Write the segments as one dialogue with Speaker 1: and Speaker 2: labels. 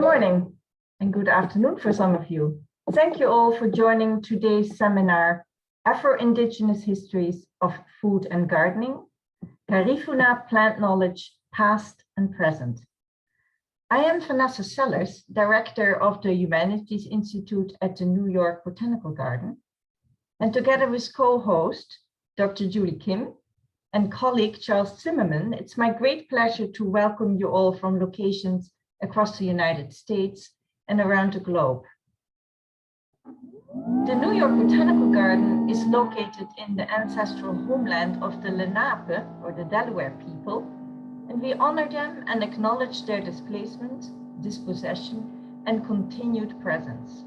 Speaker 1: morning and good afternoon for some of you. Thank you all for joining today's seminar, Afro-Indigenous Histories of Food and Gardening, Garifuna Plant Knowledge, Past and Present. I am Vanessa Sellers, Director of the Humanities Institute at the New York Botanical Garden, and together with co-host Dr. Julie Kim and colleague Charles Zimmerman, it's my great pleasure to welcome you all from locations across the United States and around the globe. The New York Botanical Garden is located in the ancestral homeland of the Lenape, or the Delaware people, and we honor them and acknowledge their displacement, dispossession, and continued presence.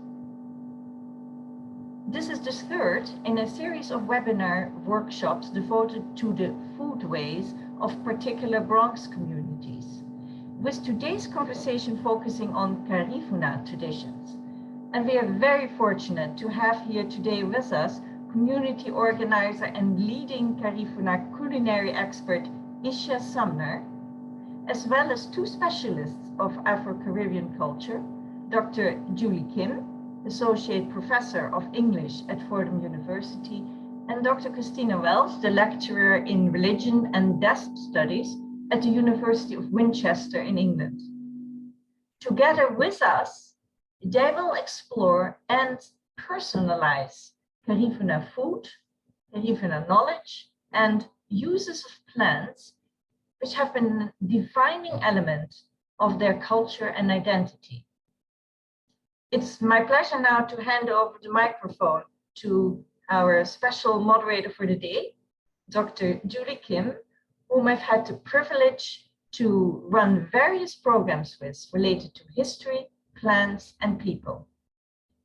Speaker 1: This is the third in a series of webinar workshops devoted to the foodways of particular Bronx communities, with today's conversation focusing on Garifuna traditions. And we are very fortunate to have here today with us community organizer and leading Garifuna culinary expert Isha Sumner, as well as two specialists of Afro-Caribbean culture, Dr. Julie Kim, Associate Professor of English at Fordham University, and Dr. Christina Welch, the lecturer in Religion and Desk Studies at the University of Winchester in England. Together with us, they will explore and personalize Garifuna food, Garifuna knowledge, and uses of plants, which have been a defining element of their culture and identity. It's my pleasure now to hand over the microphone to our special moderator for the day, Dr. Julie Kim, whom I've had the privilege to run various programs with related to history, plants, and people.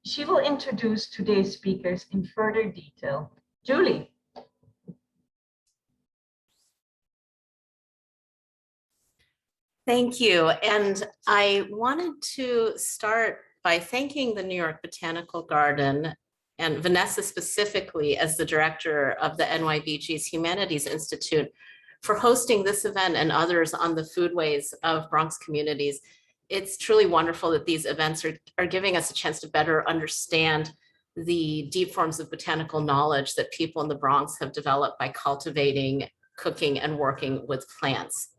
Speaker 1: She will introduce today's speakers in further detail. Julie.
Speaker 2: Thank you. And I wanted to start by thanking the New York Botanical Garden and Vanessa specifically as the director of the NYBG's Humanities Institute for hosting this event and others on the foodways of Bronx communities. It's truly wonderful that these events are giving us a chance to better understand the deep forms of botanical knowledge that people in the Bronx have developed by cultivating, cooking, and working with plants.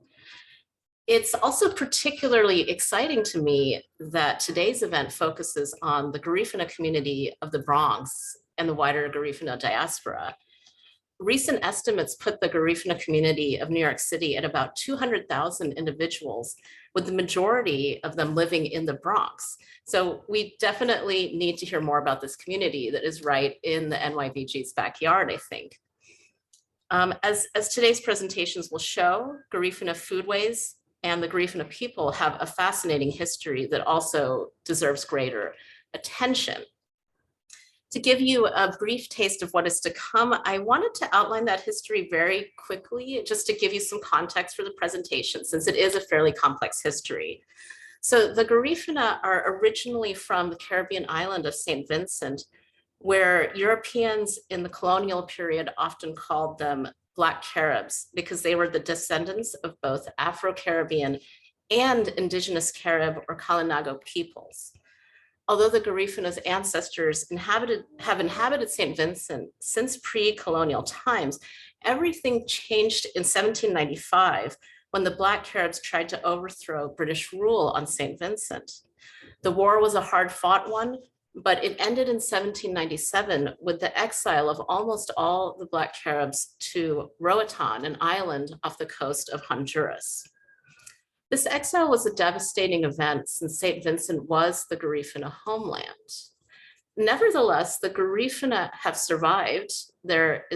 Speaker 2: It's also particularly exciting to me that today's event focuses on the Garifuna community of the Bronx and the wider Garifuna diaspora. Recent estimates put the Garifuna community of New York City at about 200,000 individuals, with the majority of them living in the Bronx. So we definitely need to hear more about this community that is right in the NYBG's backyard, I think. As today's presentations will show, Garifuna foodways and the Garifuna people have a fascinating history that also deserves greater attention. To give you a brief taste of what is to come, I wanted to outline that history very quickly, just to give you some context for the presentation, since it is a fairly complex history. So the Garifuna are originally from the Caribbean island of Saint Vincent, where Europeans in the colonial period often called them Black Caribs, because they were the descendants of both Afro-Caribbean and indigenous Carib or Kalinago peoples. Although the Garifuna's ancestors have inhabited Saint Vincent since pre-colonial times, everything changed in 1795 when the Black Caribs tried to overthrow British rule on Saint Vincent. The war was a hard-fought one, but it ended in 1797 with the exile of almost all the Black Caribs to Roatan, an island off the coast of Honduras. This exile was a devastating event since Saint Vincent was the Garifuna homeland. Nevertheless, the Garifuna have survived. There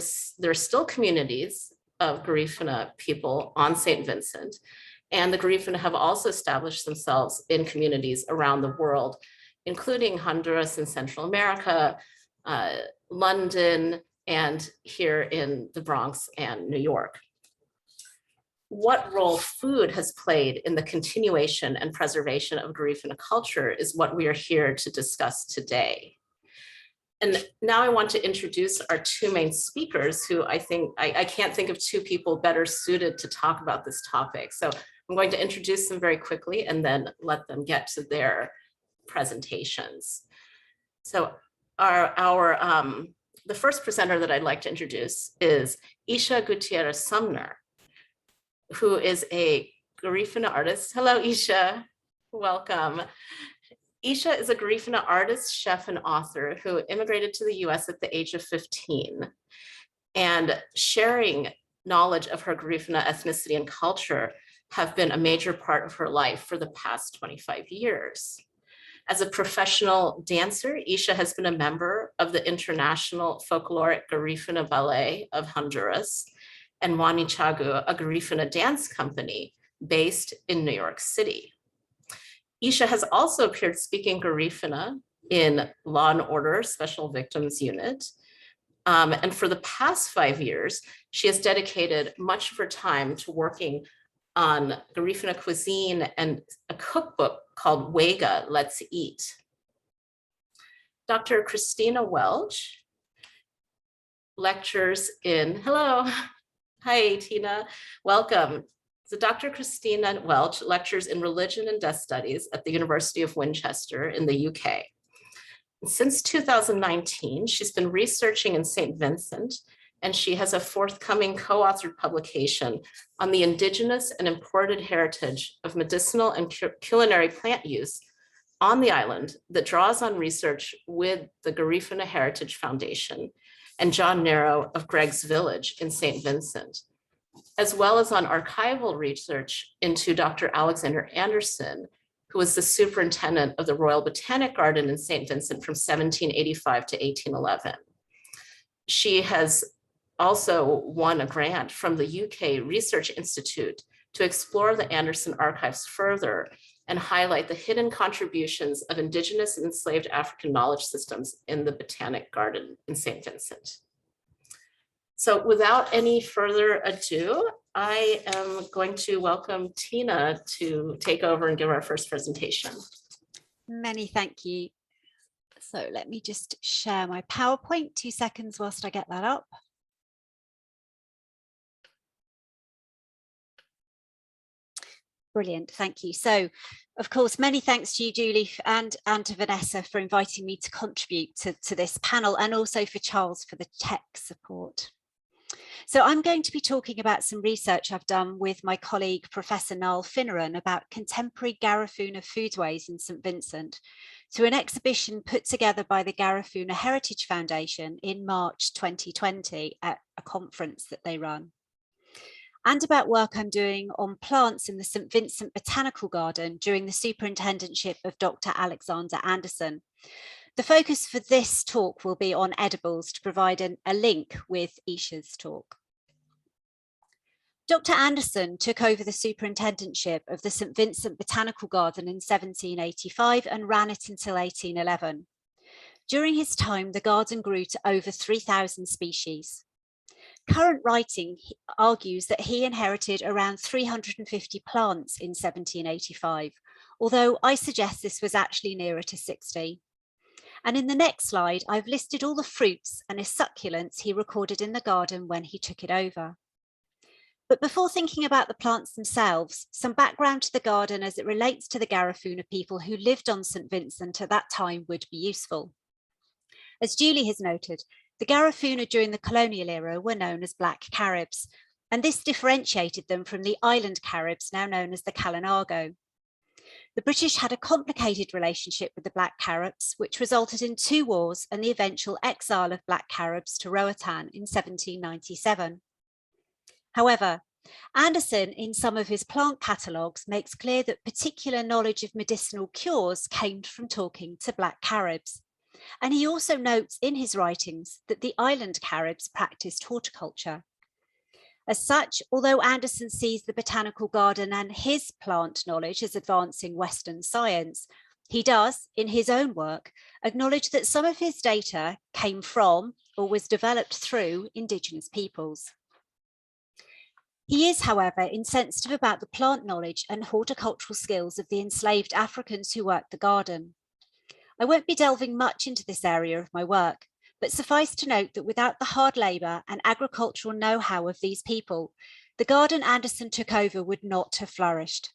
Speaker 2: are still communities of Garifuna people on Saint Vincent, and the Garifuna have also established themselves in communities around the world, including Honduras and Central America, London, and here in the Bronx and New York. What role food has played in the continuation and preservation of Garifuna culture is what we are here to discuss today. And now I want to introduce our two main speakers who I can't think of two people better suited to talk about this topic. So I'm going to introduce them very quickly and then let them get to their presentations. So the first presenter that I'd like to introduce is Isha Gutierrez Sumner, who is a Garifuna artist. Hello, Isha. Welcome. Isha is a Garifuna artist, chef, and author who immigrated to the US at the age of 15. And sharing knowledge of her Garifuna ethnicity and culture have been a major part of her life for the past 25 years. As a professional dancer, Isha has been a member of the International Folkloric Garifuna Ballet of Honduras and Wani Chagu, a Garifuna dance company based in New York City. Isha has also appeared speaking Garifuna in Law and Order Special Victims Unit. And for the past 5 years, she has dedicated much of her time to working on Garifuna cuisine and a cookbook called Wega, Let's Eat. Dr. Christina Welch lectures in, hello, hi Tina, welcome. So Dr. Christina Welch lectures in religion and death studies at the University of Winchester in the UK. Since 2019, she's been researching in Saint Vincent, and she has a forthcoming co-authored publication on the indigenous and imported heritage of medicinal and culinary plant use on the island that draws on research with the Garifuna Heritage Foundation and John Narrow of Greg's Village in Saint Vincent, as well as on archival research into Dr. Alexander Anderson, who was the superintendent of the Royal Botanic Garden in Saint Vincent from 1785 to 1811. She has also won a grant from the UK Research Institute to explore the Anderson archives further and highlight the hidden contributions of Indigenous and enslaved African knowledge systems in the Botanic Garden in Saint Vincent. So without any further ado, I am going to welcome Tina to take over and give our first presentation.
Speaker 3: Many thank you. So let me just share my PowerPoint, 2 seconds whilst I get that up. Brilliant, thank you. So, of course, many thanks to you, Julie, and to Vanessa for inviting me to contribute to this panel, and also for Charles for the tech support. So I'm going to be talking about some research I've done with my colleague, Professor Niall Finneran, about contemporary Garifuna foodways in St Vincent through an exhibition put together by the Garifuna Heritage Foundation in March 2020 at a conference that they run, and about work I'm doing on plants in the St Vincent Botanical Garden during the superintendentship of Dr. Alexander Anderson. The focus for this talk will be on edibles to provide a link with Isha's talk. Dr. Anderson took over the superintendentship of the St Vincent Botanical Garden in 1785 and ran it until 1811. During his time, the garden grew to over 3,000 species. Current writing argues that he inherited around 350 plants in 1785, although I suggest this was actually nearer to 60. And in the next slide, I've listed all the fruits and succulents he recorded in the garden when he took it over. But before thinking about the plants themselves, some background to the garden as it relates to the Garifuna people who lived on St Vincent at that time would be useful. As Julie has noted, the Garifuna during the colonial era were known as Black Caribs, and this differentiated them from the island Caribs, now known as the Kalinago. The British had a complicated relationship with the Black Caribs, which resulted in 2 wars and the eventual exile of Black Caribs to Roatan in 1797. However, Anderson, in some of his plant catalogues, makes clear that particular knowledge of medicinal cures came from talking to Black Caribs. And he also notes in his writings that the island Caribs practiced horticulture. As such, although Anderson sees the botanical garden and his plant knowledge as advancing Western science, he does, in his own work, acknowledge that some of his data came from or was developed through Indigenous peoples. He is, however, insensitive about the plant knowledge and horticultural skills of the enslaved Africans who worked the garden. I won't be delving much into this area of my work, but suffice to note that without the hard labour and agricultural know-how of these people, the garden Anderson took over would not have flourished.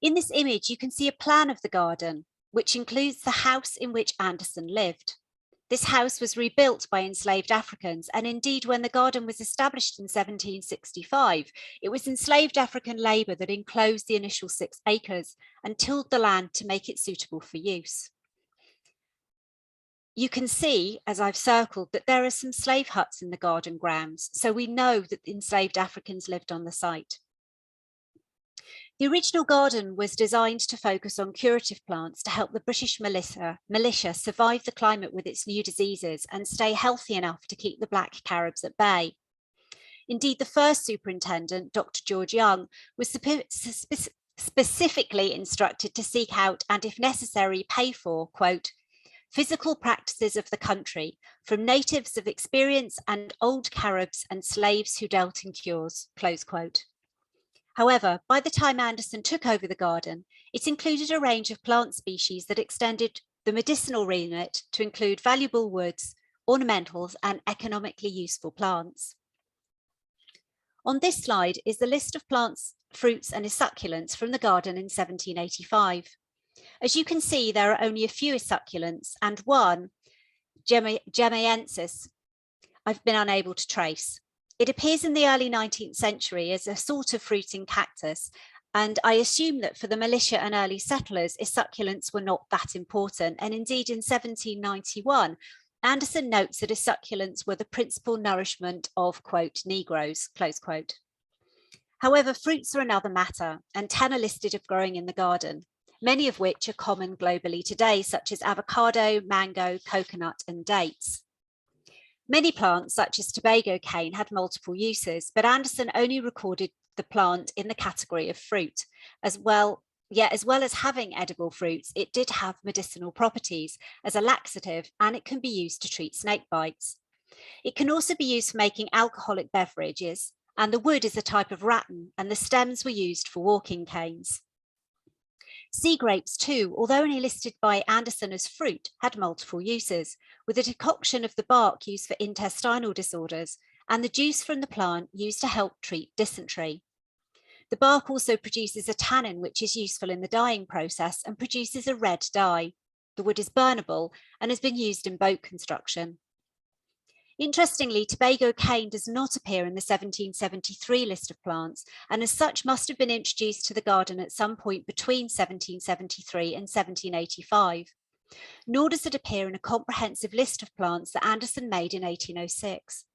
Speaker 3: In this image, you can see a plan of the garden, which includes the house in which Anderson lived. This house was rebuilt by enslaved Africans, and indeed, when the garden was established in 1765, it was enslaved African labour that enclosed the initial 6 acres and tilled the land to make it suitable for use. You can see, as I've circled, that there are some slave huts in the garden grounds, so we know that enslaved Africans lived on the site. The original garden was designed to focus on curative plants to help the British militia survive the climate with its new diseases and stay healthy enough to keep the Black Caribs at bay. Indeed, the first superintendent, Dr. George Young, was specifically instructed to seek out and, if necessary, pay for, quote, physical practices of the country from natives of experience and old Caribs and slaves who dealt in cures, close quote. However, by the time Anderson took over the garden, it included a range of plant species that extended the medicinal remit to include valuable woods, ornamentals, and economically useful plants. On this slide is the list of plants, fruits, and succulents from the garden in 1785. As you can see, there are only a few succulents and one, Gemmaensis, I've been unable to trace. It appears in the early 19th century as a sort of fruiting cactus, and I assume that for the militia and early settlers, succulents were not that important. And indeed, in 1791, Anderson notes that succulents were the principal nourishment of, quote, Negroes, close quote. However, fruits are another matter, and 10 are listed of growing in the garden, many of which are common globally today, such as avocado, mango, coconut, and dates. Many plants, such as Tobago cane, had multiple uses, but Anderson only recorded the plant in the category of fruit. As well as having edible fruits, it did have medicinal properties as a laxative, and it can be used to treat snake bites. It can also be used for making alcoholic beverages, and the wood is a type of rattan, and the stems were used for walking canes. Sea grapes too, although only listed by Anderson as fruit, had multiple uses, with a decoction of the bark used for intestinal disorders and the juice from the plant used to help treat dysentery. The bark also produces a tannin which is useful in the dyeing process and produces a red dye. The wood is burnable and has been used in boat construction. Interestingly, Tobago cane does not appear in the 1773 list of plants, and as such must have been introduced to the garden at some point between 1773 and 1785. Nor does it appear in a comprehensive list of plants that Anderson made in 1806.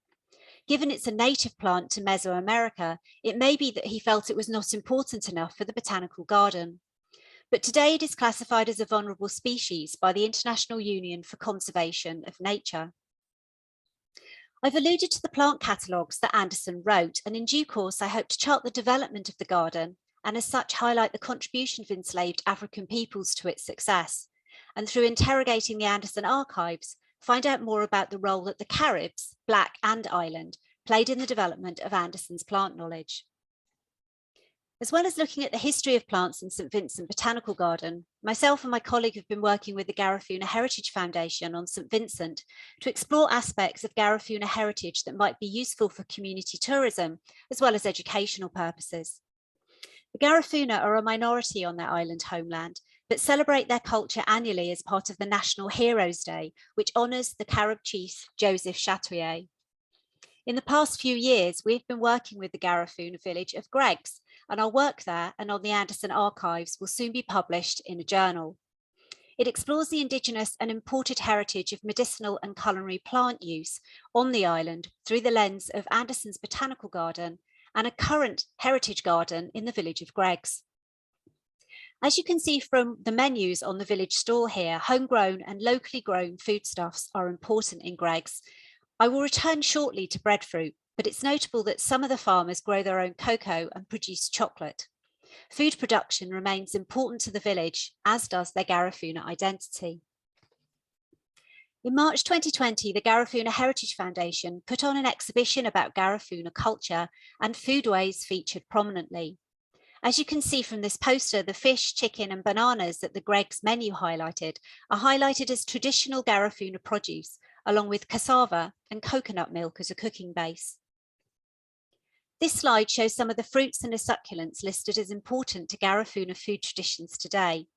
Speaker 3: Given it's a native plant to Mesoamerica, it may be that he felt it was not important enough for the botanical garden. But today it is classified as a vulnerable species by the International Union for Conservation of Nature. I've alluded to the plant catalogues that Anderson wrote, and in due course, I hope to chart the development of the garden and as such highlight the contribution of enslaved African peoples to its success. And through interrogating the Anderson archives, find out more about the role that the Caribs, Black and Island, played in the development of Anderson's plant knowledge. As well as looking at the history of plants in St Vincent Botanical Garden, myself and my colleague have been working with the Garifuna Heritage Foundation on St Vincent to explore aspects of Garifuna heritage that might be useful for community tourism, as well as educational purposes. The Garifuna are a minority on their island homeland, but celebrate their culture annually as part of the National Heroes Day, which honours the Carib chief Joseph Chatouillet. In the past few years, we've been working with the Garifuna village of Greggs, and our work there and on the Anderson archives will soon be published in a journal. It explores the Indigenous and imported heritage of medicinal and culinary plant use on the island through the lens of Anderson's botanical garden and a current heritage garden in the village of Greggs. As you can see from the menus on the village store here, homegrown and locally grown foodstuffs are important in Greggs. I will return shortly to Breadfruit, but it's notable that some of the farmers grow their own cocoa and produce chocolate. Food production remains important to the village, as does their Garifuna identity. In March 2020, the Garifuna Heritage Foundation put on an exhibition about Garifuna culture, and Foodways featured prominently. As you can see from this poster, the fish, chicken and bananas that the Greggs menu highlighted are highlighted as traditional Garifuna produce, along with cassava and coconut milk as a cooking base. This slide shows some of the fruits and the succulents listed as important to Garifuna food traditions today.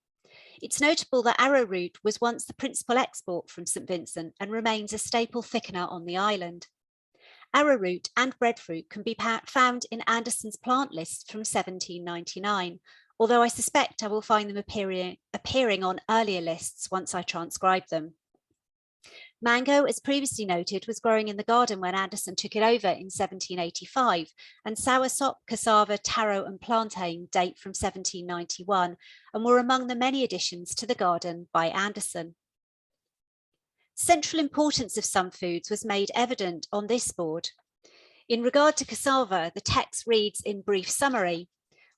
Speaker 3: It's notable that arrowroot was once the principal export from St Vincent and remains a staple thickener on the island. Arrowroot and breadfruit can be found in Anderson's plant list from 1799, although I suspect I will find them appearing on earlier lists once I transcribe them. Mango, as previously noted, was growing in the garden when Anderson took it over in 1785, and soursop, cassava, taro and plantain date from 1791 and were among the many additions to the garden by Anderson. Central importance of some foods was made evident on this board. In regard to cassava, the text reads in brief summary: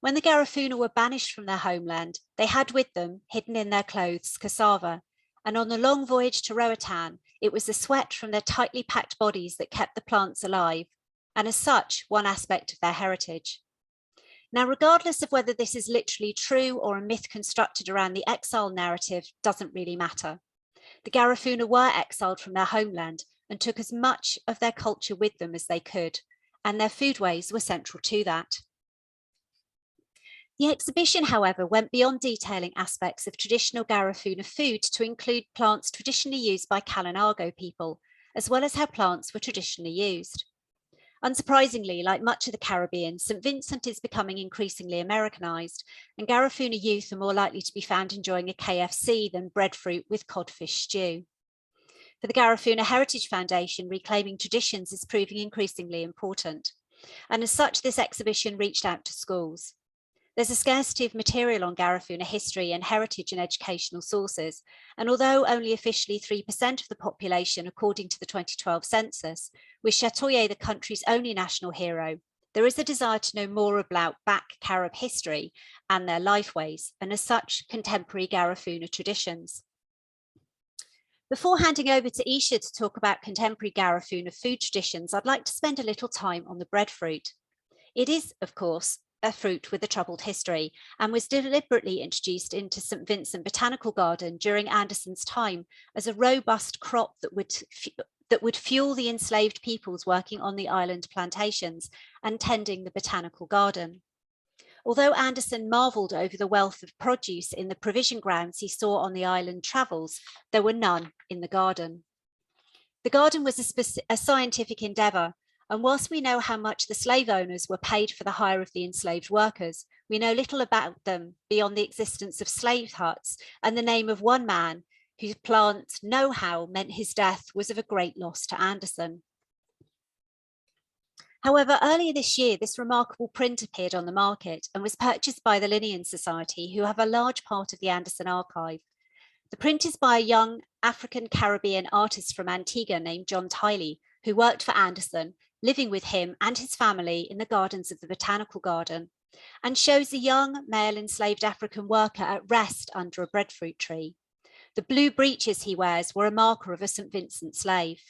Speaker 3: when the Garifuna were banished from their homeland, they had with them, hidden in their clothes, cassava, and on the long voyage to Roatan, it was the sweat from their tightly packed bodies that kept the plants alive, and as such, one aspect of their heritage. Now, regardless of whether this is literally true or a myth constructed around the exile narrative, doesn't really matter. The Garifuna were exiled from their homeland and took as much of their culture with them as they could, and their foodways were central to that. The exhibition, however, went beyond detailing aspects of traditional Garifuna food to include plants traditionally used by Kalinago people, as well as how plants were traditionally used. Unsurprisingly, like much of the Caribbean, St Vincent is becoming increasingly Americanized, and Garifuna youth are more likely to be found enjoying a KFC than breadfruit with codfish stew. For the Garifuna Heritage Foundation, reclaiming traditions is proving increasingly important, and as such, this exhibition reached out to schools. There's a scarcity of material on Garifuna history and heritage in educational sources, and although only officially 3% of the population, according to the 2012 census, with Chatoye the country's only national hero, there is a desire to know more about Back Carib history and their lifeways, and as such, contemporary Garifuna traditions. Before handing over to Isha to talk about contemporary Garifuna food traditions, I'd like to spend a little time on the breadfruit. It is, of course, a fruit with a troubled history and was deliberately introduced into St Vincent Botanical Garden during Anderson's time as a robust crop that would fuel the enslaved peoples working on the island plantations and tending the botanical garden. Although Anderson marvelled over the wealth of produce in the provision grounds he saw on the island travels, there were none in the garden. The garden was a scientific endeavour, and whilst we know how much the slave owners were paid for the hire of the enslaved workers, we know little about them beyond the existence of slave huts and the name of one man whose plant know-how meant his death was of a great loss to Anderson. However, earlier this year, this remarkable print appeared on the market and was purchased by the Linnean Society, who have a large part of the Anderson archive. The print is by a young African-Caribbean artist from Antigua named John Tiley, who worked for Anderson, living with him and his family in the gardens of the Botanical Garden, and shows a young male enslaved African worker at rest under a breadfruit tree. The blue breeches he wears were a marker of a St Vincent slave.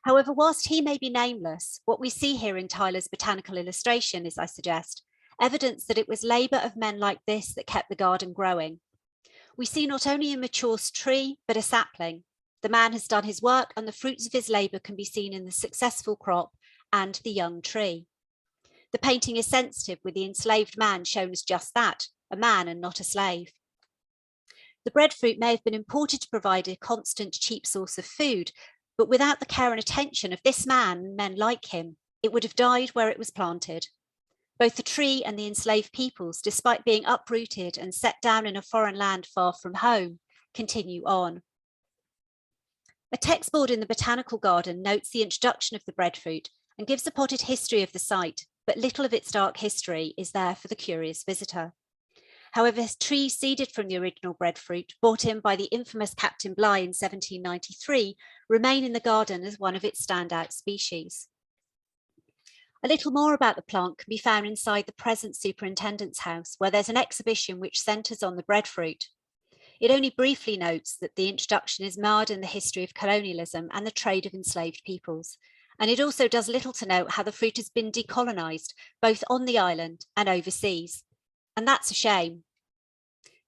Speaker 3: However, whilst he may be nameless, what we see here in Tyler's botanical illustration is, I suggest, evidence that it was labour of men like this that kept the garden growing. We see not only a mature tree, but a sapling. The man has done his work and the fruits of his labour can be seen in the successful crop and the young tree. The painting is sensitive, with the enslaved man shown as just that, a man and not a slave. The breadfruit may have been imported to provide a constant, cheap source of food, but without the care and attention of this man and men like him, it would have died where it was planted. Both the tree and the enslaved peoples, despite being uprooted and set down in a foreign land far from home, continue on. A text board in the Botanical Garden notes the introduction of the breadfruit and gives a potted history of the site, but little of its dark history is there for the curious visitor. However, trees seeded from the original breadfruit, brought in by the infamous Captain Bligh in 1793, remain in the garden as one of its standout species. A little more about the plant can be found inside the present superintendent's house, where there's an exhibition which centres on the breadfruit. It only briefly notes that the introduction is marred in the history of colonialism and the trade of enslaved peoples. And it also does little to note how the fruit has been decolonised, both on the island and overseas. And that's a shame.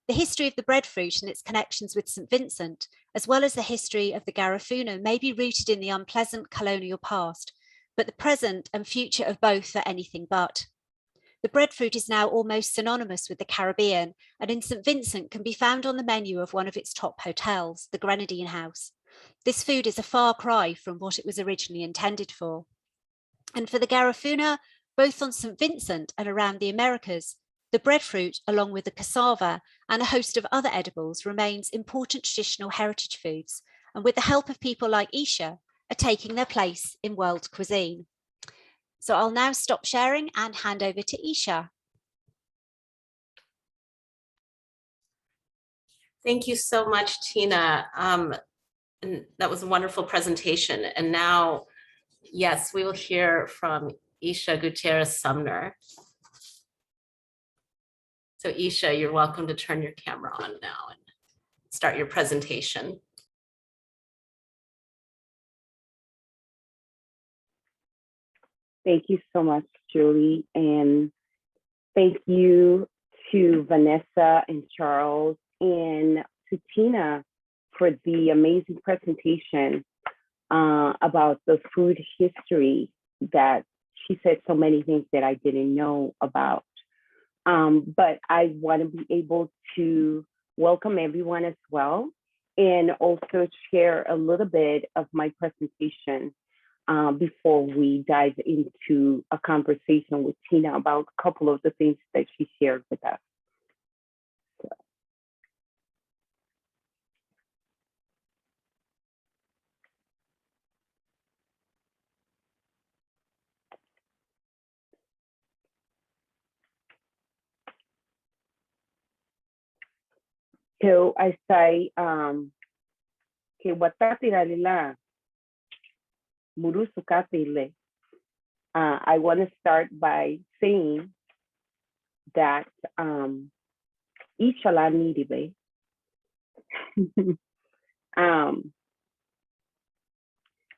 Speaker 3: The history of the breadfruit and its connections with St Vincent, as well as the history of the Garifuna, may be rooted in the unpleasant colonial past, but the present and future of both are anything but. The breadfruit is now almost synonymous with the Caribbean, and in St. Vincent can be found on the menu of one of its top hotels, the Grenadine House. This food is a far cry from what it was originally intended for. And for the Garifuna, both on St. Vincent and around the Americas, the breadfruit, along with the cassava and a host of other edibles, remains important traditional heritage foods, and with the help of people like Isha, are taking their place in world cuisine. So I'll now stop sharing and hand over to Isha.
Speaker 2: Thank you so much, Tina. And that was a wonderful presentation. And now, yes, we will hear from Isha Gutierrez Sumner. So Isha, you're welcome to turn your camera on now and start your presentation.
Speaker 4: Thank you so much, Julie. And thank you to Vanessa and Charles and to Tina for the amazing presentation about the food history that she said so many things that I didn't know about. But I want to be able to welcome everyone as well, and also share a little bit of my presentation before we dive into a conversation with Tina about a couple of the things that she shared with us. So I say, que watati dalila murusu katile. I want to start by saying that Ishala Nidibe.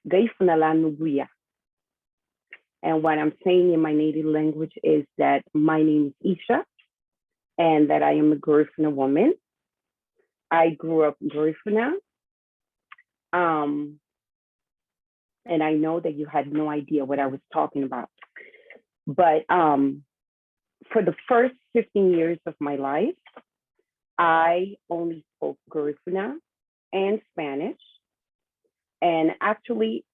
Speaker 4: Garifuna Nubuya. And what I'm saying in my native language is that my name is Isha and that I am a Garifuna woman. I grew up in Garifuna. And I know that you had no idea what I was talking about. But for the first 15 years of my life, I only spoke Garifuna and Spanish. And actually,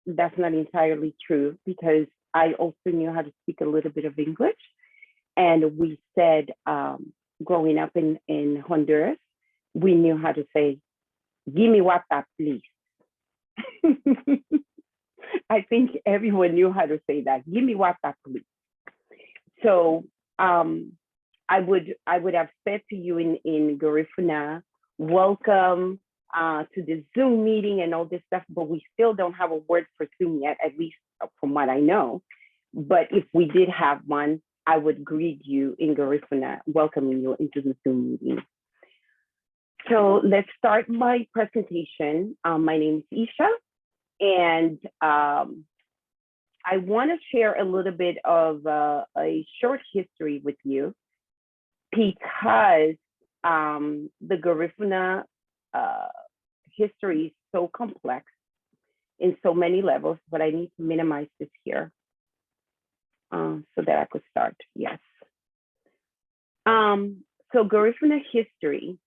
Speaker 4: that's not entirely true because I also knew how to speak a little bit of English. And we said, growing up in Honduras, we knew how to say, "Give me WhatsApp, please." I think everyone knew how to say that. "Give me WhatsApp, please." So I would have said to you in Garifuna, "Welcome to the Zoom meeting," and all this stuff, but we still don't have a word for Zoom yet, at least from what I know. But if we did have one, I would greet you in Garifuna, welcoming you into the Zoom meeting. So let's start my presentation. My name is Isha, and I want to share a little bit of a short history with you because the Garifuna history is so complex in so many levels, but I need to minimize this here so that I could start. Yes. So Garifuna history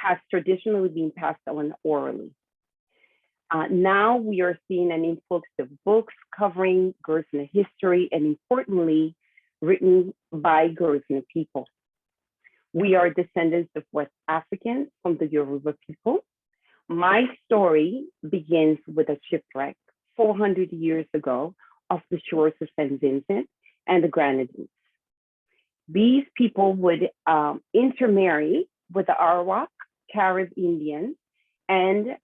Speaker 4: has traditionally been passed on orally. Now we are seeing an influx of books covering Garifuna history and, importantly, written by Garifuna people. We are descendants of West Africans from the Yoruba people. My story begins with a shipwreck 400 years ago off the shores of Saint Vincent and the Grenadines. These people would intermarry with the Arawak, Carib Indians, and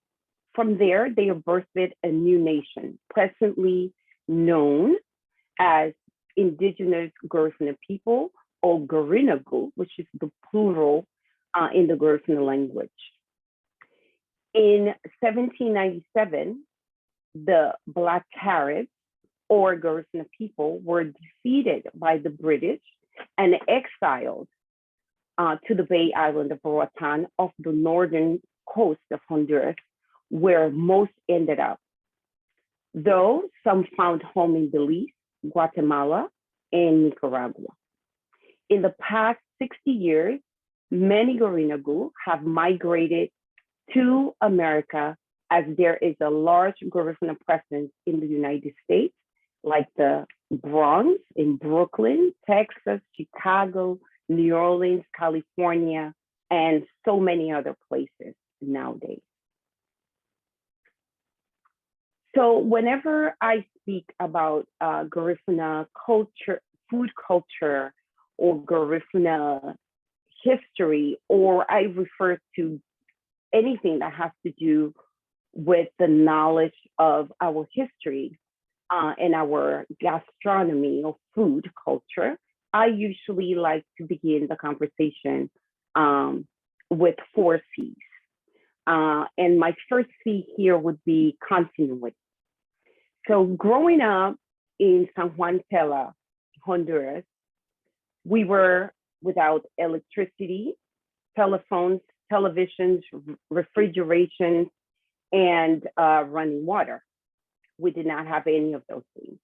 Speaker 4: from there, they birthed a new nation, presently known as Indigenous Garifuna people, or Garinagu, which is the plural in the Garifuna language. In 1797, the Black Caribs, or Garifuna people, were defeated by the British and exiled to the Bay Island of Roatan off the northern coast of Honduras, where most ended up. though some found home in Belize, Guatemala, and Nicaragua. In the past 60 years, many Garinagu have migrated to America as there is a large Garifuna presence in the United States, like the Bronx in Brooklyn, Texas, Chicago, New Orleans, California, and so many other places nowadays. So whenever I speak about Garifuna culture, food culture, or Garifuna history, or I refer to anything that has to do with the knowledge of our history and our gastronomy or food culture, I usually like to begin the conversation with 4 C's. And my first C here would be continuity. So growing up in San Juan Tela, Honduras, we were without electricity, telephones, televisions, refrigeration, and running water. We did not have any of those things.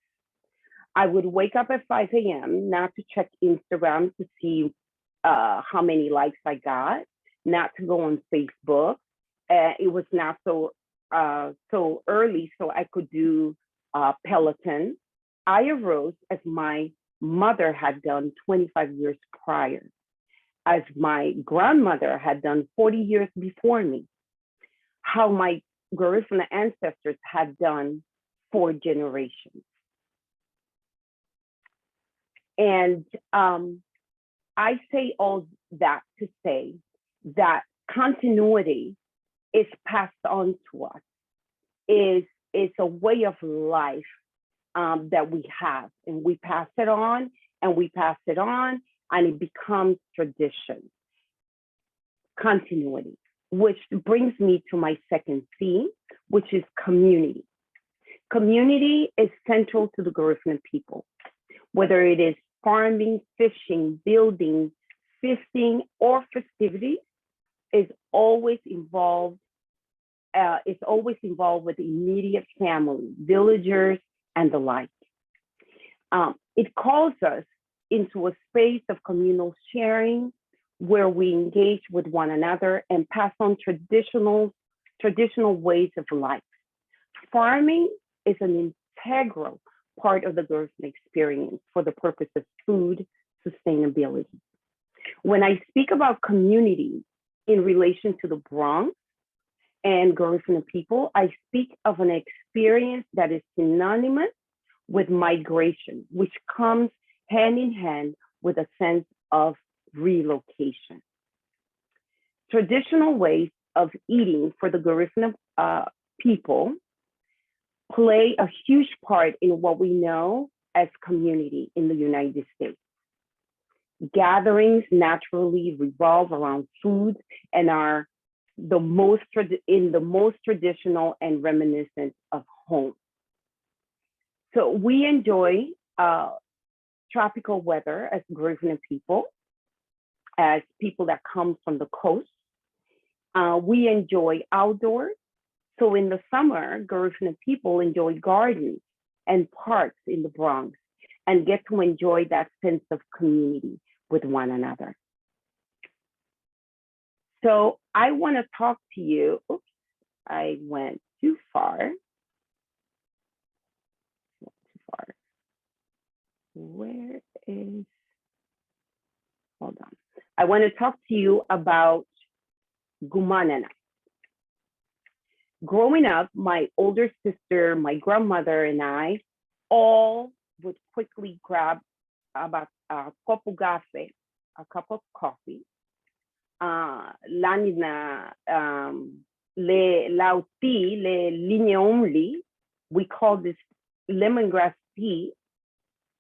Speaker 4: I would wake up at 5 a.m. not to check Instagram to see how many likes I got, not to go on Facebook. It was not so early, so I could do Peloton. I arose as my mother had done 25 years prior, as my grandmother had done 40 years before me, how my Garifuna ancestors had done 4 generations. And I say all that to say that continuity is passed on to us, is a way of life that we have, and we pass it on and we pass it on, and it becomes tradition, continuity, which brings me to my second C, which is community. Community is central to the Garifuna people, whether it is farming, fishing, building, feasting, or festivities, is always involved with immediate family, villagers, and the like. It calls us into a space of communal sharing where we engage with one another and pass on traditional ways of life. Farming is an integral part of the Garifuna experience for the purpose of food sustainability. When I speak about community in relation to the Bronx and Garifuna people, I speak of an experience that is synonymous with migration, which comes hand in hand with a sense of relocation. Traditional ways of eating for the Garifuna people play a huge part in what we know as community in the United States. Gatherings naturally revolve around food and are the most traditional and reminiscent of home. So we enjoy tropical weather as Garifuna people, as people that come from the coast. We enjoy outdoors. So in the summer, Garifuna people enjoy gardens and parks in the Bronx and get to enjoy that sense of community with one another. So I want to talk to you. Oops, I went too far. Where is, hold on. I want to talk to you about Gumanana. Growing up, my older sister, my grandmother, and I all would quickly grab about a cup of coffee. Lanina le lauti le ligne only. We call this lemongrass tea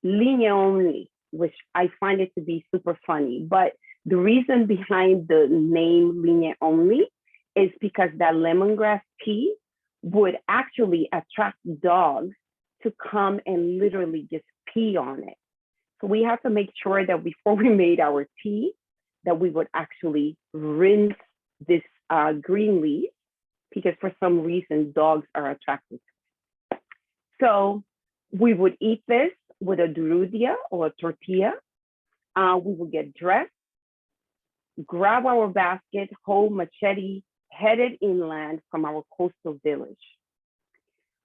Speaker 4: ligne only, which I find it to be super funny. But the reason behind the name ligne only is because that lemongrass tea would actually attract dogs to come and literally just pee on it. So we have to make sure that before we made our tea, that we would actually rinse this green leaf, because for some reason dogs are attracted. So we would eat this with a durudia or a tortilla. We would get dressed, grab our basket, hold machete, headed inland from our coastal village.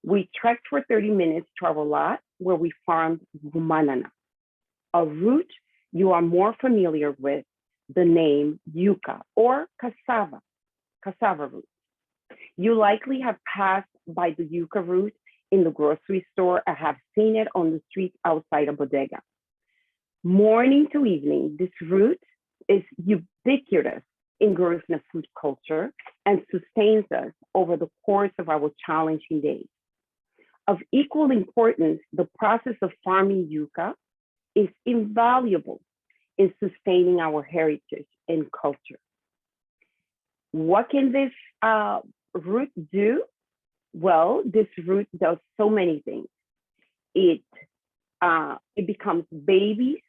Speaker 4: We trekked for 30 minutes to our lot where we farmed gumanana, a root you are more familiar with the name yuca or cassava root. You likely have passed by the yuca root in the grocery store or have seen it on the street outside a bodega. Morning to evening, this root is ubiquitous in Garifuna food culture and sustains us over the course of our challenging days. Of equal importance, the process of farming yuca is invaluable in sustaining our heritage and culture. What can this root do? Well, this root does so many things. It becomes babies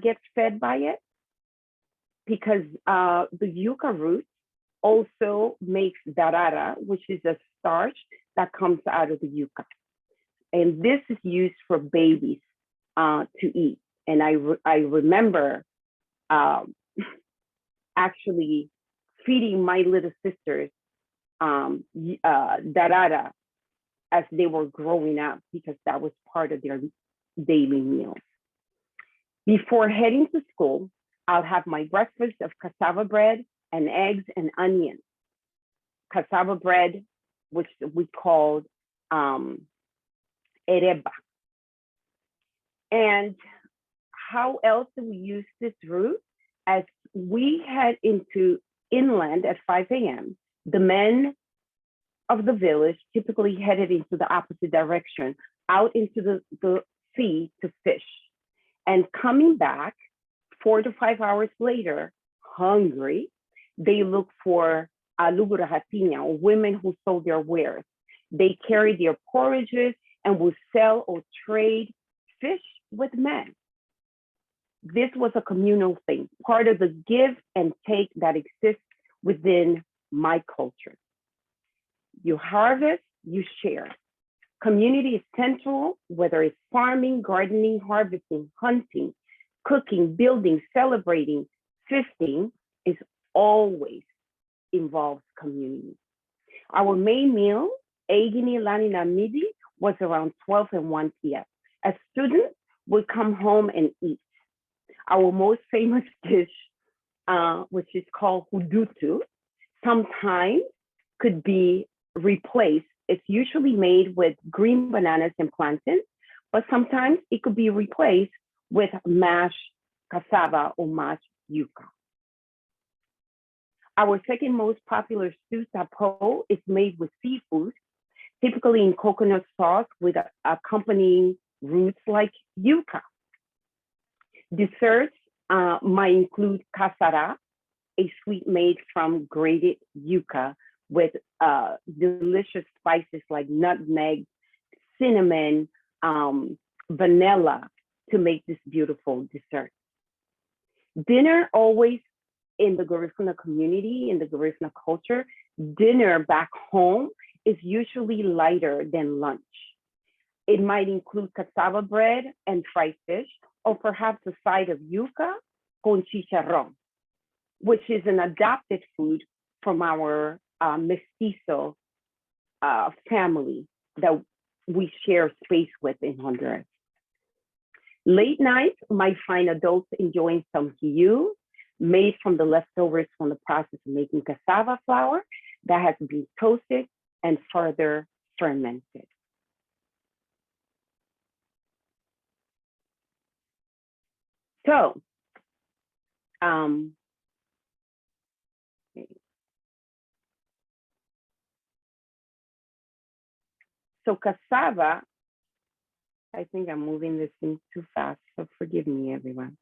Speaker 4: get fed by it, because the yuca root also makes darara, which is a starch that comes out of the yuca. And this is used for babies to eat. And I remember actually feeding my little sisters darara as they were growing up, because that was part of their daily meals. Before heading to school, I'll have my breakfast of cassava bread and eggs and onions. Cassava bread, which we called ereba. And how else do we use this root? As we head into inland at 5 a.m., the men of the village typically headed into the opposite direction, out into the sea to fish. And coming back 4 to 5 hours later, hungry, they look for alugurahatina, or women who sold their wares. They carried their porridges and would sell or trade fish with men. This was a communal thing, part of the give and take that exists within my culture. You harvest, you share. Community is central, whether it's farming, gardening, harvesting, hunting, cooking, building, celebrating, feasting, is always involves community. Our main meal, Egini Lanina Midi, was around 12 and 1 p.m. As students would come home and eat. Our most famous dish, which is called hudutu, sometimes could be replaced. It's usually made with green bananas and plantains, but sometimes it could be replaced with mashed cassava or mashed yuca. Our second most popular stew, tapo, is made with seafood, typically in coconut sauce with accompanying roots like yuca. Desserts might include cassava, a sweet made from grated yuca with delicious spices like nutmeg, cinnamon, vanilla to make this beautiful dessert. Dinner always in the Garifuna community, in the Garifuna culture, dinner back home is usually lighter than lunch. It might include cassava bread and fried fish, or perhaps a side of yuca con chicharrón, which is an adopted food from our mestizo family that we share space with in Honduras. Late night might find adults enjoying some hiyu, made from the leftovers from the process of making cassava flour that has been toasted and further fermented. So, cassava, I think I'm moving this thing too fast, so forgive me, everyone.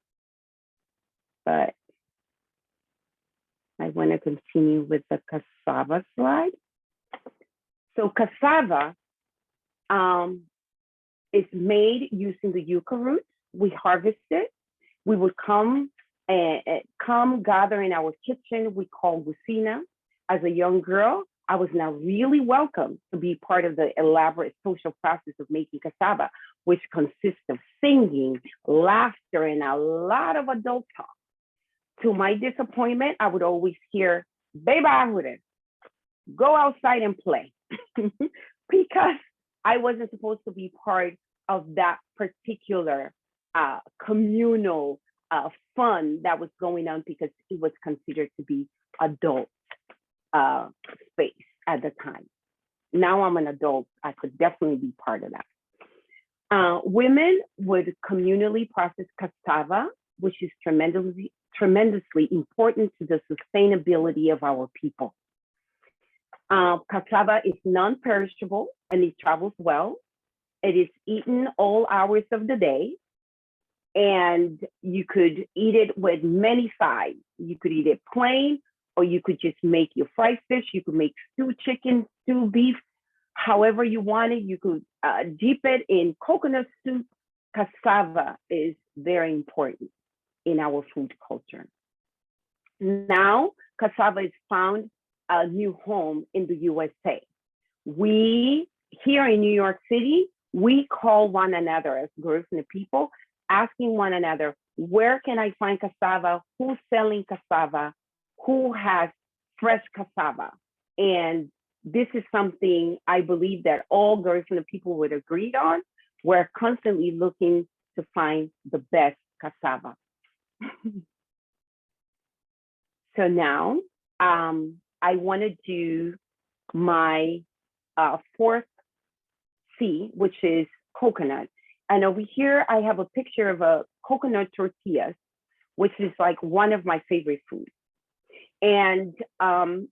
Speaker 4: But I want to continue with the cassava slide. So cassava is made using the yucca root. We harvest it. We would come gather in our kitchen. We call cocina as a young girl, I was now really welcome to be part of the elaborate social process of making cassava, which consists of singing, laughter, and a lot of adult talk. To my disappointment, I would always hear, "Baby, go outside and play," because I wasn't supposed to be part of that particular communal fun that was going on, because it was considered to be adult space at the time. Now I'm an adult, I could definitely be part of that. Women would communally process cassava, which is tremendously important to the sustainability of our people. Cassava is non-perishable and it travels well. It is eaten all hours of the day, and you could eat it with many sides. You could eat it plain, or you could just make your fried fish. You could make stewed chicken, stewed beef, however you want it. You could dip it in coconut soup. Cassava is very important in our food culture. Now, cassava is found a new home in the USA. We, here in New York City, we call one another as Garifuna people, asking one another, where can I find cassava? Who's selling cassava? Who has fresh cassava? And this is something I believe that all Garifuna people would agree on. We're constantly looking to find the best cassava. So now I want to do my fourth C, which is coconut. And over here, I have a picture of a coconut tortillas, which is like one of my favorite foods. And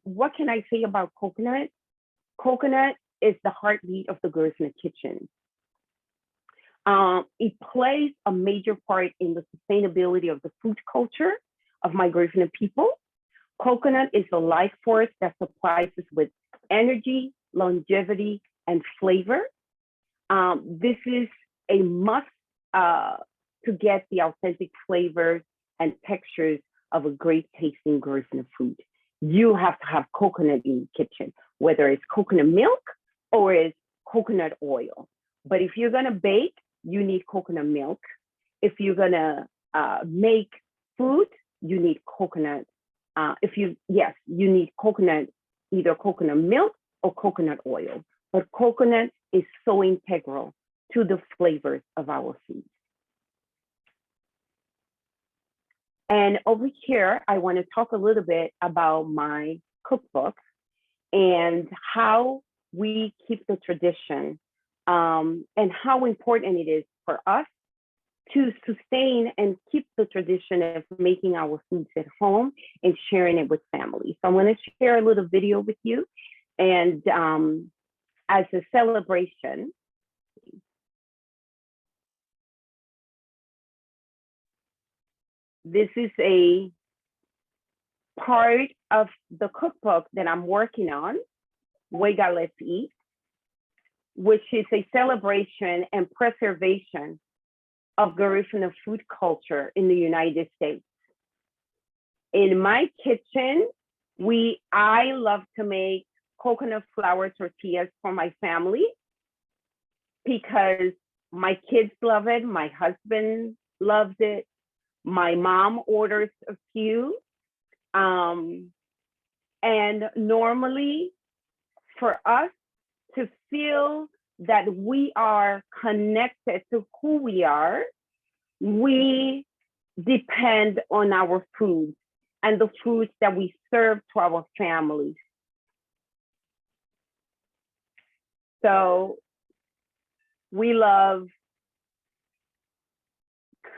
Speaker 4: what can I say about coconut? Coconut is the heartbeat of the Garifuna kitchen. It plays a major part in the sustainability of the food culture of my Garifuna people. Coconut is the life force that supplies us with energy, longevity, and flavor. This is a must to get the authentic flavors and textures of a great tasting Garifuna food. You have to have coconut in the kitchen, whether it's coconut milk or it's coconut oil. But if you're gonna bake, you need coconut milk. If you're gonna make food, you need coconut. You need coconut, either coconut milk or coconut oil. But coconut is so integral to the flavors of our food. And over here, I want to talk a little bit about my cookbook and how we keep the tradition and how important it is for us to sustain and keep the tradition of making our foods at home and sharing it with family. So I'm going to share a little video with you. And as a celebration, this is a part of the cookbook that I'm working on, Wega Let's Eat, which is a celebration and preservation of Garifuna food culture in the United States. In my kitchen, I love to make coconut flour tortillas for my family because my kids love it, my husband loves it, my mom orders a few. And normally for us to feel that we are connected to who we are, we depend on our foods and the foods that we serve to our families. So we love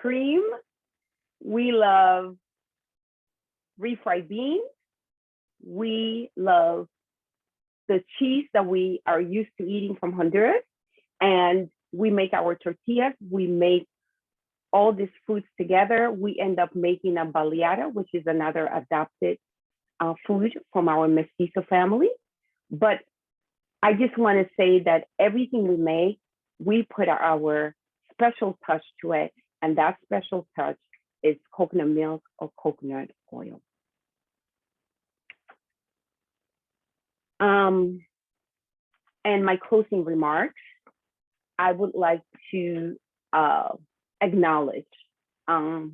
Speaker 4: cream, we love refried beans, we love the cheese that we are used to eating from Honduras, and we make our tortillas, we make all these foods together. We end up making a baleada, which is another adopted food from our mestizo family. But I just want to say that everything we make, we put our special touch to it, and that special touch is coconut milk or coconut oil. And my closing remarks, I would like to acknowledge the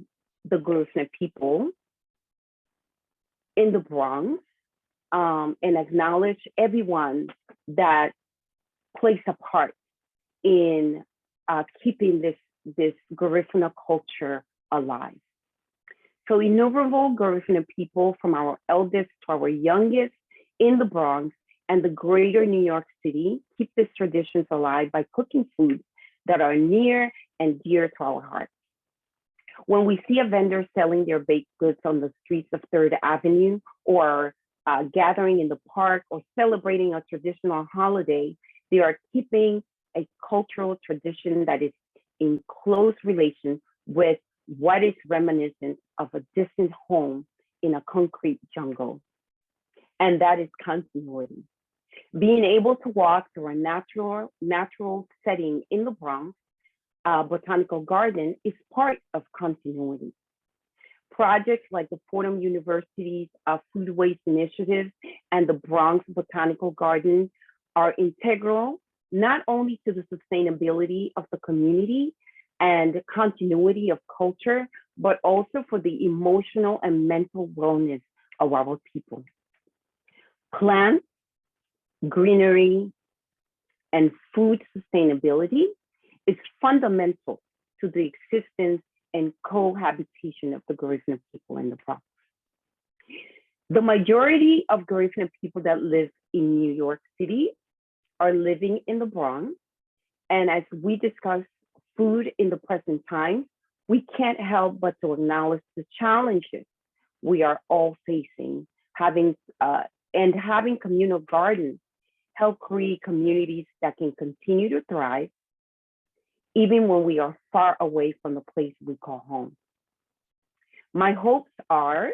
Speaker 4: Garifuna people in the Bronx, and acknowledge everyone that plays a part in keeping this Garifuna culture alive. So innumerable Garifuna people, from our eldest to our youngest in the Bronx and the greater New York City, keep these traditions alive by cooking foods that are near and dear to our hearts. When we see a vendor selling their baked goods on the streets of 3rd Avenue, or gathering in the park, or celebrating a traditional holiday, they are keeping a cultural tradition that is in close relation with what is reminiscent of a distant home in a concrete jungle. And that is continuity. Being able to walk through a natural setting in the Bronx Botanical Garden is part of continuity. Projects like the Fordham University's Foodways Initiative and the Bronx Botanical Garden are integral not only to the sustainability of the community and the continuity of culture, but also for the emotional and mental wellness of our people. Plants, greenery, and food sustainability is fundamental to the existence and cohabitation of the Garifuna people in the Bronx. The majority of Garifuna people that live in New York City are living in the Bronx. And as we discuss food in the present time, we can't help but to acknowledge the challenges we are all facing, having communal gardens help create communities that can continue to thrive even when we are far away from the place we call home. My hopes are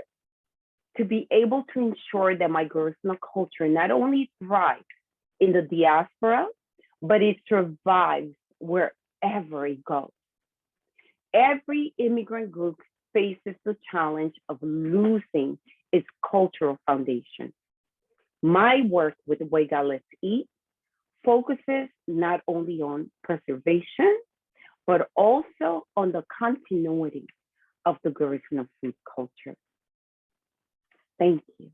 Speaker 4: to be able to ensure that my Garifuna culture not only thrives in the diaspora, but it survives wherever it goes. Every immigrant group faces the challenge of losing its cultural foundation. My work with Wega Let's Eat focuses not only on preservation, but also on the continuity of the Garifuna food culture. Thank you.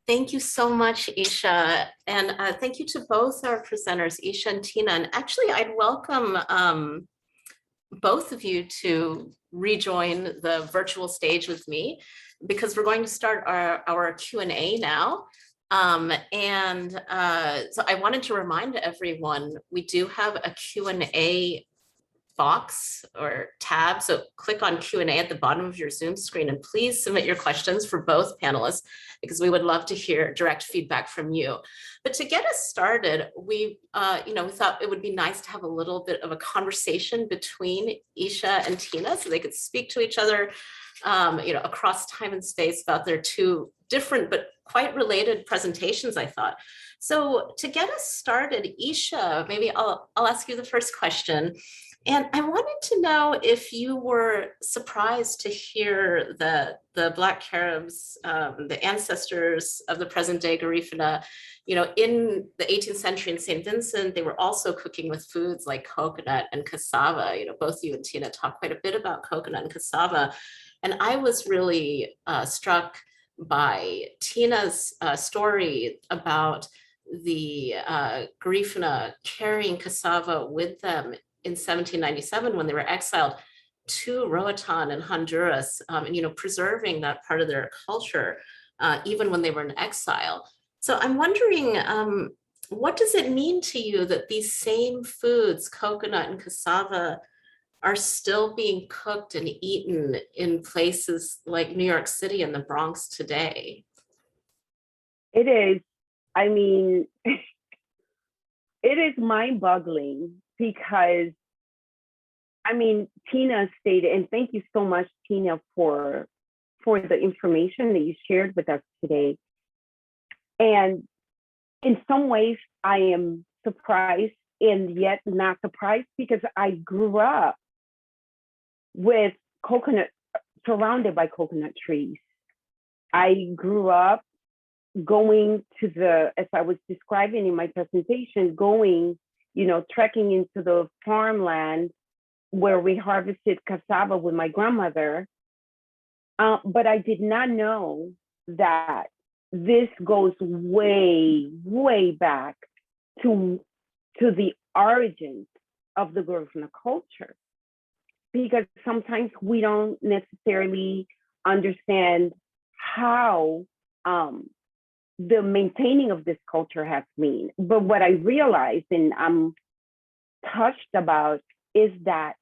Speaker 2: Thank you so much, Isha. And thank you to both our presenters, Isha and Tina. And actually, I'd welcome both of you to rejoin the virtual stage with me, because we're going to start our Q&A now. So I wanted to remind everyone, we do have a Q&A box or tab. So click on Q&A at the bottom of your Zoom screen, and please submit your questions for both panelists, because we would love to hear direct feedback from you. But to get us started, we thought it would be nice to have a little bit of a conversation between Isha and Tina, so they could speak to each other, across time and space about their two different but quite related presentations, I thought. So to get us started, Isha, maybe I'll ask you the first question. And I wanted to know if you were surprised to hear that the Black Caribs, the ancestors of the present day Garifuna, in the 18th century in Saint Vincent, they were also cooking with foods like coconut and cassava. Both you and Tina talk quite a bit about coconut and cassava. And I was really struck by Tina's story about the Garifuna carrying cassava with them in 1797 when they were exiled to Roatan and Honduras, and preserving that part of their culture even when they were in exile. So I'm wondering, what does it mean to you that these same foods, coconut and cassava, are still being cooked and eaten in places like New York City and the Bronx today?
Speaker 4: It is, it is mind-boggling, because Tina stated, and thank you so much, Tina, for the information that you shared with us today. And in some ways, I am surprised and yet not surprised, because I grew up with coconut surrounded by coconut trees. I grew up going to the, as I was describing in my presentation, going, trekking into the farmland where we harvested cassava with my grandmother. But I did not know that this goes way, way back to the origins of the Garifuna culture, because sometimes we don't necessarily understand how the maintaining of this culture has been. But what I realized, and I'm touched about, is that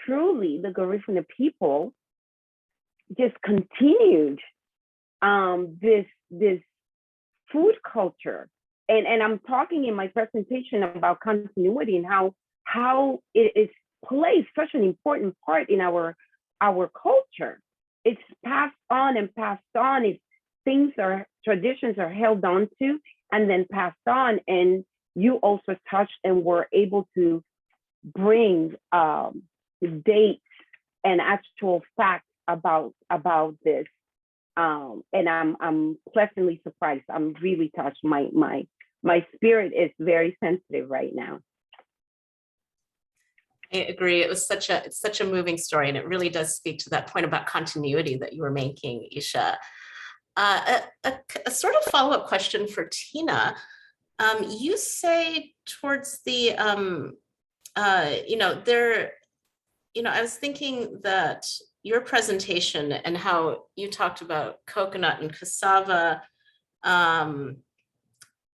Speaker 4: truly the Garifuna people just continued this food culture. And I'm talking in my presentation about continuity and how it is plays such an important part in our culture. It's passed on and passed on. Traditions are held on to and then passed on. And you also touched and were able to bring dates and actual facts about this. And I'm pleasantly surprised. I'm really touched. My spirit is very sensitive right now.
Speaker 2: I agree. It's such a moving story, and it really does speak to that point about continuity that you were making, Isha. A sort of follow-up question for Tina. You say towards the, I was thinking that your presentation and how you talked about coconut and cassava,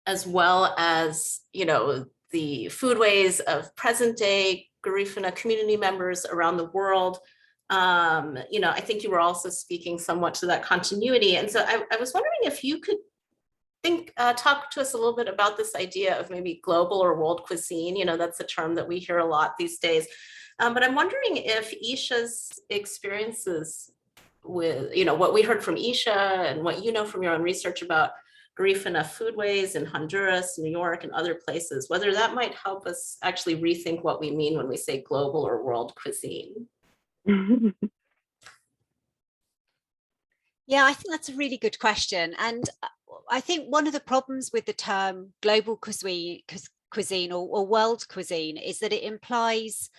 Speaker 2: as well as, the foodways of present day Garifuna community members around the world. I think you were also speaking somewhat to that continuity. And so I was wondering if you could talk to us a little bit about this idea of maybe global or world cuisine. That's a term that we hear a lot these days. But I'm wondering if Isha's experiences with, what we heard from Isha and what you know from your own research about Garifuna foodways in Honduras, New York, and other places, whether that might help us actually rethink what we mean when we say global or world cuisine.
Speaker 3: Yeah, I think that's a really good question. And I think one of the problems with the term global cuisine or world cuisine is that it implies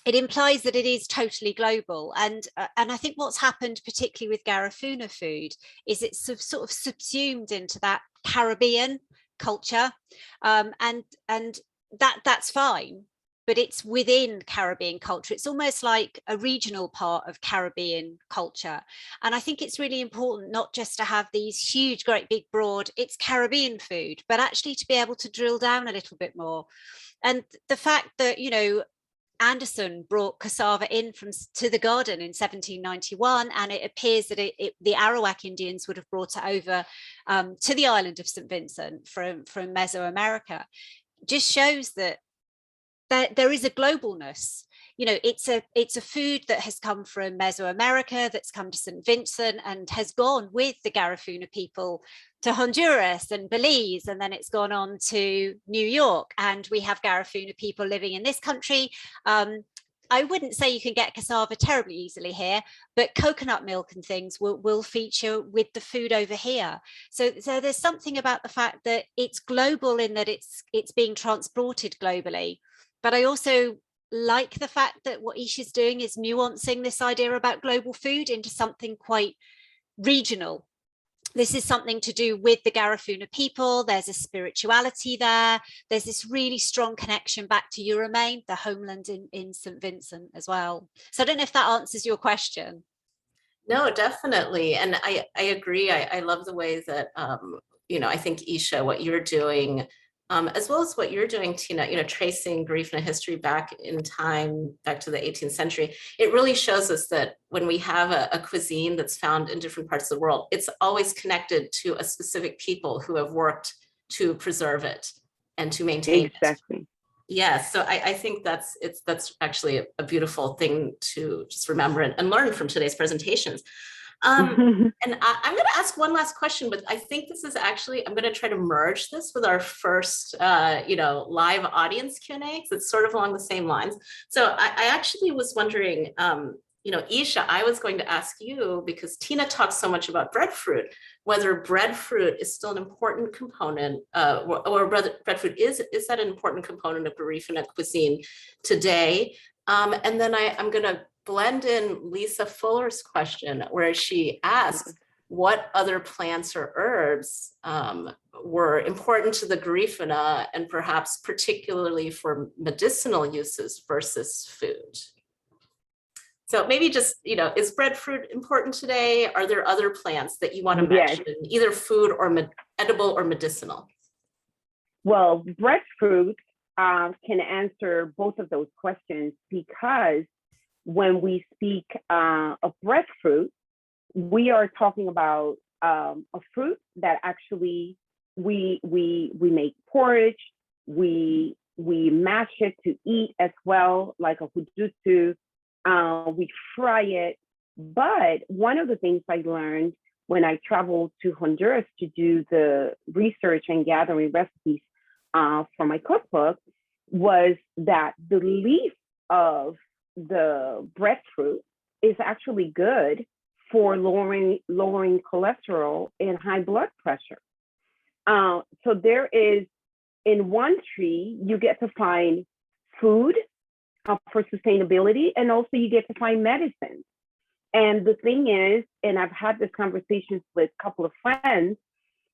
Speaker 3: that it is totally global. And I think what's happened, particularly with Garifuna food, is it's sort of subsumed into that Caribbean culture. And that's fine, but it's within Caribbean culture. It's almost like a regional part of Caribbean culture. And I think it's really important not just to have these huge, great, big, broad, it's Caribbean food, but actually to be able to drill down a little bit more. And the fact that, Anderson brought cassava in to the garden in 1791, and it appears that the Arawak Indians would have brought it over to the island of Saint Vincent from Mesoamerica. Just shows that there is a globalness. It's a food that has come from Mesoamerica, that's come to St. Vincent and has gone with the Garifuna people to Honduras and Belize, and then it's gone on to New York, and we have Garifuna people living in this country. I wouldn't say you can get cassava terribly easily here, but coconut milk and things will feature with the food over here. So there's something about the fact that it's global in that it's being transported globally. But I also like the fact that what Isha's doing is nuancing this idea about global food into something quite regional. This is something to do with the Garifuna people. There's a spirituality there. There's this really strong connection back to Uramain, the homeland in St. Vincent as well. So I don't know if that answers your question.
Speaker 2: No, definitely. And I agree. I love the way that, I think Isha, what you're doing, as well as what you're doing, Tina, tracing Garifuna history back in time, back to the 18th century, it really shows us that when we have a cuisine that's found in different parts of the world, it's always connected to a specific people who have worked to preserve it and to maintain it.
Speaker 4: Exactly.
Speaker 2: Yeah, so I think that's actually a beautiful thing to just remember and learn from today's presentations. And I'm going to ask one last question, but I think this is actually, I'm going to try to merge this with our first, live audience Q&A, because it's sort of along the same lines. So I actually was wondering, Isha, I was going to ask you, because Tina talks so much about breadfruit, whether breadfruit is still an important component, or whether breadfruit is that an important component of Garifuna cuisine today? And then I'm going to blend in Lisa Fuller's question, where she asks, what other plants or herbs were important to the Garifuna, and perhaps particularly for medicinal uses versus food? So maybe just, is breadfruit important today? Are there other plants that you want to mention, either food or edible or medicinal?
Speaker 4: Well, breadfruit can answer both of those questions, because when we speak of breadfruit, we are talking about a fruit that actually we make porridge, we mash it to eat as well, like a hudutu. We fry it. But one of the things I learned when I traveled to Honduras to do the research and gathering recipes for my cookbook was that the leaf of the breadfruit is actually good for lowering cholesterol and high blood pressure. So there is, in one tree, you get to find food for sustainability, and also you get to find medicine. And the thing is, and I've had this conversations with a couple of friends,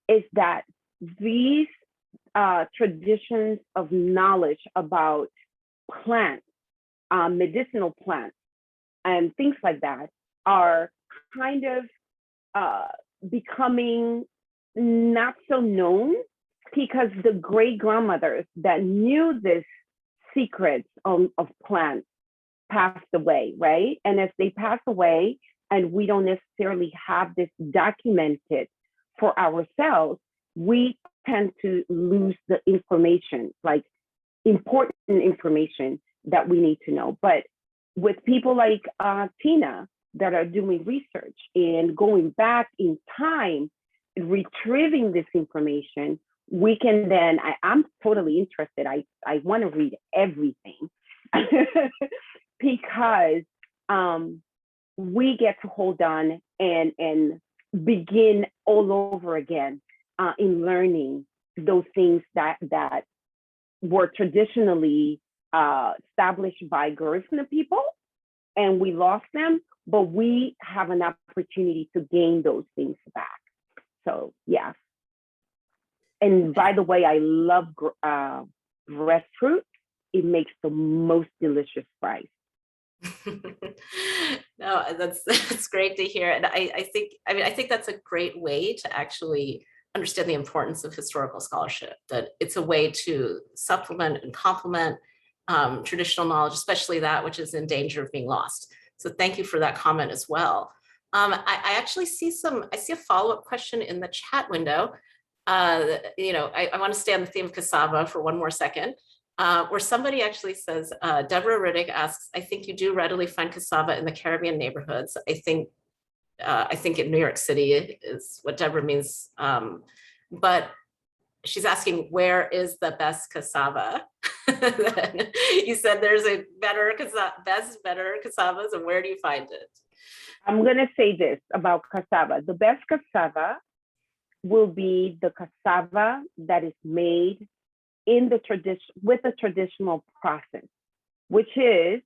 Speaker 4: is that these traditions of knowledge about plants, medicinal plants, and things like that are kind of becoming not so known, because the great grandmothers that knew this secrets of plants passed away, right? And as they pass away, and we don't necessarily have this documented for ourselves, we tend to lose the information, like important information that we need to know. But with people like Tina that are doing research and going back in time, retrieving this information, we can then, I'm totally interested. I want to read everything because we get to hold on and begin all over again in learning those things that were traditionally established by Garifuna people, and we lost them, but we have an opportunity to gain those things back. So yeah. And by the way, I love breadfruit. It makes the most delicious fries.
Speaker 2: No, that's great to hear. And I think that's a great way to actually understand the importance of historical scholarship, that it's a way to supplement and complement traditional knowledge, especially that which is in danger of being lost. So thank you for that comment as well. I actually see a follow-up question in the chat window. I want to stay on the theme of cassava for one more second, where somebody actually says, Deborah Riddick asks, I think you do readily find cassava in the Caribbean neighborhoods. I think in New York City is what Deborah means. But she's asking, where is the best cassava? You said there's a better cassavas, and where do you find it?
Speaker 4: I'm going to say this about cassava. The best cassava will be the cassava that is made in the with a traditional process, which is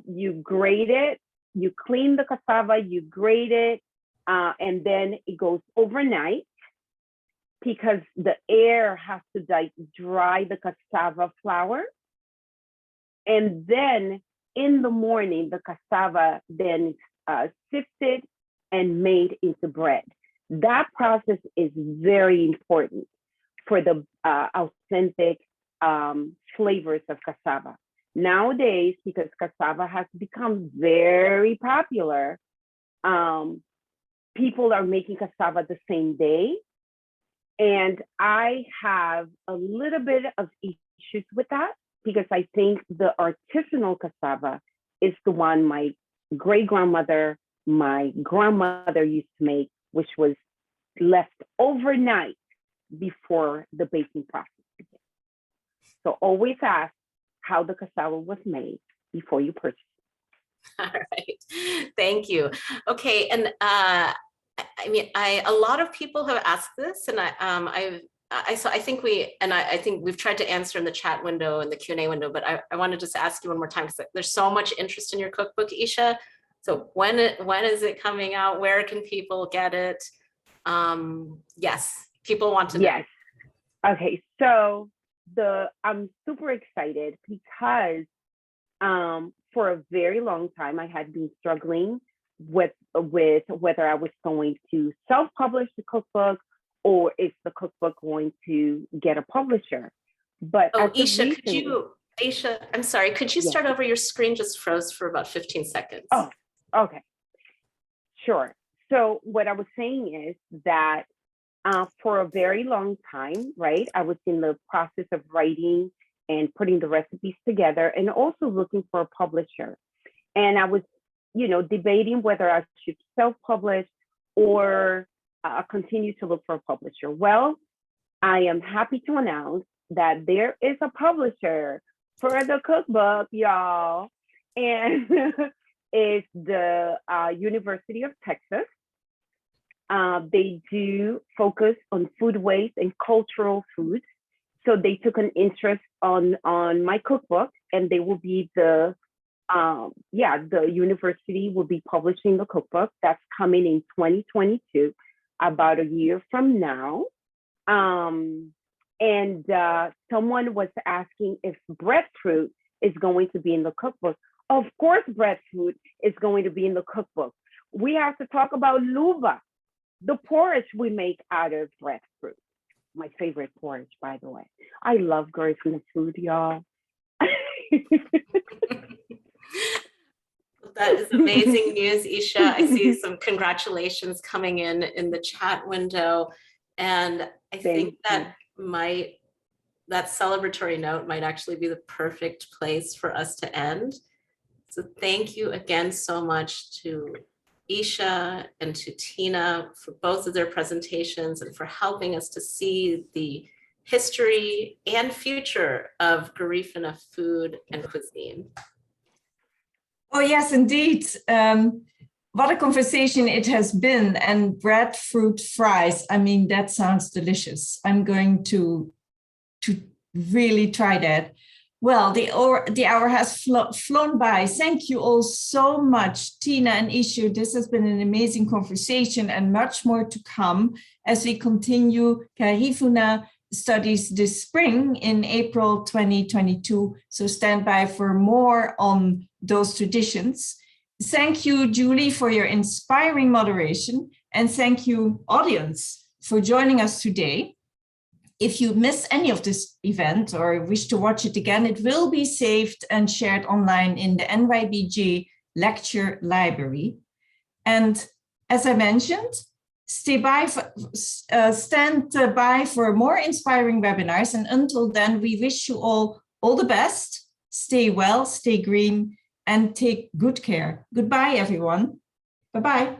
Speaker 4: you grate it, you clean the cassava, you grate it, and then it goes overnight, because the air has to dry the cassava flour. And then in the morning, the cassava then sifted and made into bread. That process is very important for the authentic flavors of cassava. Nowadays, because cassava has become very popular, people are making cassava the same day. And I have a little bit of issues with that, because I think the artisanal cassava is the one my great-grandmother, my grandmother used to make, which was left overnight before the baking process began. So always ask how the cassava was made before you purchase
Speaker 2: All right, thank you. Okay, and I mean, a lot of people have asked this, and I think we've tried to answer in the chat window and the Q&A window, but I want to just ask you one more time, because there's so much interest in your cookbook, Isha. So when is it coming out? Where can people get it? Yes, people want to know.
Speaker 4: Yes. Okay, so I'm super excited because for a very long time I had been struggling with whether I was going to self-publish the cookbook or is the cookbook going to get a publisher. But
Speaker 2: Isha, Isha, I'm sorry, could you start over? Your screen just froze for about 15 seconds.
Speaker 4: Oh, okay, sure. So what I was saying is that for a very long time, right, I was in the process of writing and putting the recipes together and also looking for a publisher. And I was, debating whether I should self-publish or continue to look for a publisher. Well, I am happy to announce that there is a publisher for the cookbook, y'all. And it's the University of Texas. They do focus on foodways and cultural foods. So they took an interest on my cookbook, and they will be the university will be publishing the cookbook. That's coming in 2022, about a year from now. And someone was asking if Breadfruit is going to be in the cookbook. Of course, Breadfruit is going to be in the cookbook. We have to talk about luba, the porridge we make out of breadfruit. My favorite porridge, by the way. I love Garifuna food, y'all.
Speaker 2: That is amazing news, Isha. I see some congratulations coming in the chat window. And I think that celebratory note might actually be the perfect place for us to end. So thank you again so much to Isha and to Tina for both of their presentations and for helping us to see the history and future of Garifuna food and cuisine.
Speaker 1: Oh, yes, indeed. What a conversation it has been. And breadfruit fries, I mean, that sounds delicious. I'm going to really try that. Well, the hour has flown by. Thank you all so much, Tina and Isha. This has been an amazing conversation and much more to come as we continue Garifuna studies this spring in April 2022. So stand by for more on those traditions. Thank you, Julie, for your inspiring moderation. And thank you, audience, for joining us today. If you miss any of this event or wish to watch it again, it will be saved and shared online in the NYBG lecture library. And as I mentioned, stand by for more inspiring webinars. And until then, we wish you all the best. Stay well, stay green, and take good care. Goodbye, everyone. Bye-bye.